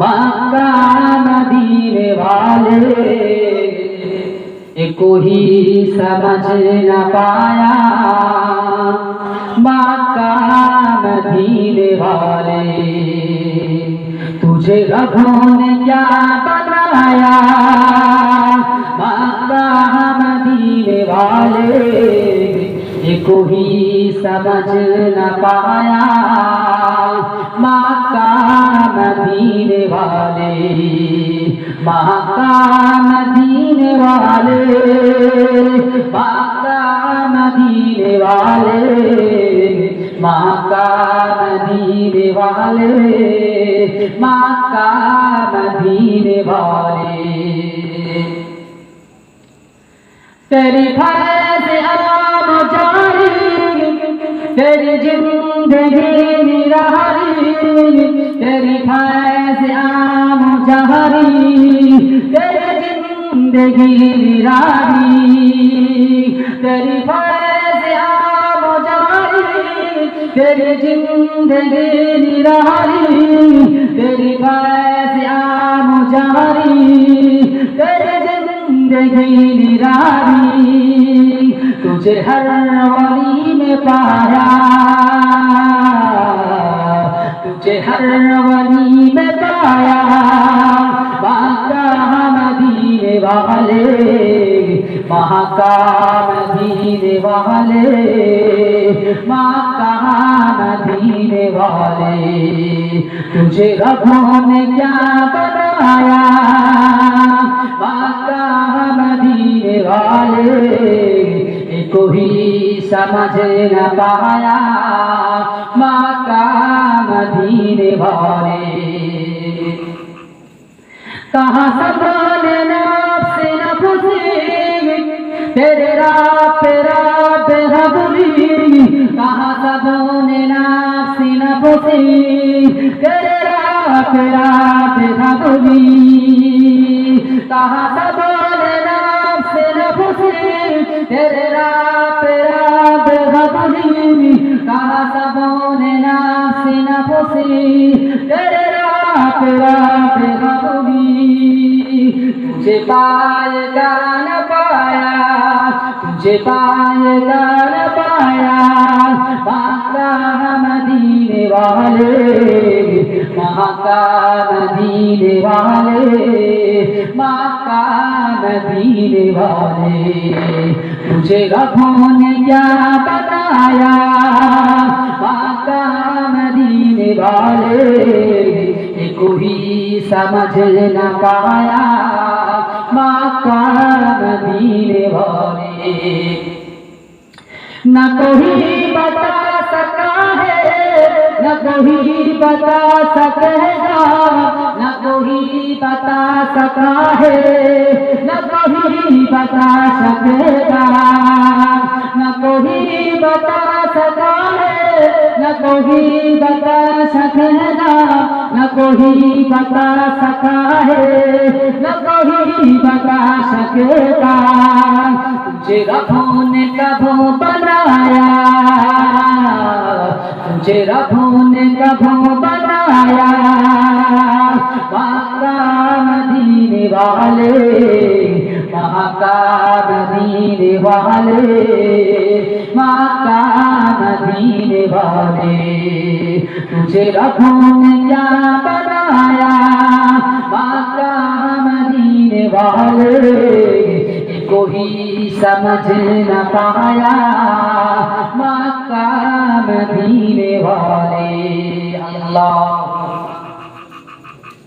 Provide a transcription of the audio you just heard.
मक्का मदीने वाले कोई समझ न पाया मक्का मदीने वाले तुझे रबों ने क्या बनाया मक्का मदीने वाले कोई समझ न पाया मक्का मदीने वाले मक्का मदीने वाले मक्का मदीने वाले मक्का मदीने वाले मक्का मदीने वाले तेरी फैज़ आम जारी तेरी जिंदगी निरारी तेरी फैज़ आम जारी तेरी जिंदगी निरारी तेरी फैज़ आम जारी तेरी जिंदगी निरारी तेरी फैज़ आम जारी तेरी जिंदगी निरारी तुझे हर वली में पाया तुझे हर वली में पाया मक्का मदीने वाले मक्का मदीने वाले मक्का मदीने वाले तुझे रबों ने क्या बनाया मक्का मदीने वाले कोई समझ न पाया मक्का मदीने वाले कहाँ सबने नफ्से नफ्सी तेरे रात हबली कहाँ सबने नफ्से नफ्सी तेरे रात हबली कहाँ सबने नफ्से नफ्सी तेरे रात हबली कहाँ सबने नफ्से नफ्सी तेरे रात हबली तुझे पाएगा न पाया तुझे पाएगा न पाया मक्का मदीने वाले मक्का मदीने वाले मक्का मदीने वाले तुझे रबों ने क्या बताया मक्का मदीने वाले कोई समझ न पाया मक्का मदीने वाले न कोई बता सका है न कोई बता सकेगा न कोई बता सका है न कोई बता सकेगा न कोई बता सका है न कोई बता सकेगा न कोई बता सका है न कोई बता सकेगा तुझे रबों ने कबों बनाया तुझे रबों ने कबों बनाया मक्का मदीने वाले मक्का मदीने वाले मक्का मदीने वाले तुझे रबों ने क्या बनाया मक्का मदीने वाले कोई समझ न पाया मक्का मदीने वाले अल्लाह